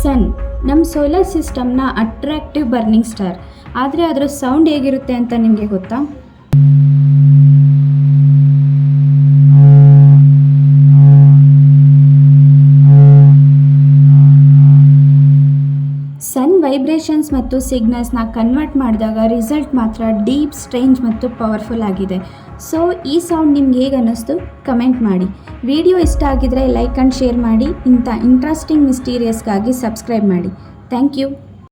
ಸನ್ ನಮ್ಮ ಸೋಲಾರ್ ಸಿಸ್ಟಮ್ನ attractive burning star. ಆದರೆ ಅದರ ಸೌಂಡ್ ಹೇಗಿರುತ್ತೆ ಅಂತ ನಿಮಗೆ ಗೊತ್ತಾ? ಸನ್ ವೈಬ್ರೇಷನ್ಸ್ ಮತ್ತು ಸಿಗ್ನಲ್ಸ್ನ ಕನ್ವರ್ಟ್ ಮಾಡಿದಾಗ ರಿಸಲ್ಟ್ ಮಾತ್ರ ಡೀಪ್, ಸ್ಟ್ರೇಂಜ್ ಮತ್ತು ಪವರ್ಫುಲ್ ಆಗಿದೆ. ಸೊ ಈ ಸೌಂಡ್ ನಿಮ್ಗೆ ಹೇಗೆ ಅನ್ನಿಸ್ತು ಕಮೆಂಟ್ ಮಾಡಿ. ವಿಡಿಯೋ ಇಷ್ಟ ಆಗಿದ್ರೆ ಲೈಕ್ ಆ್ಯಂಡ್ ಶೇರ್ ಮಾಡಿ. ಇಂಥ ಇಂಟ್ರೆಸ್ಟಿಂಗ್ ಮಿಸ್ಟೀರಿಯಸ್ಗಾಗಿ ಸಬ್ಸ್ಕ್ರೈಬ್ ಮಾಡಿ. Thank you.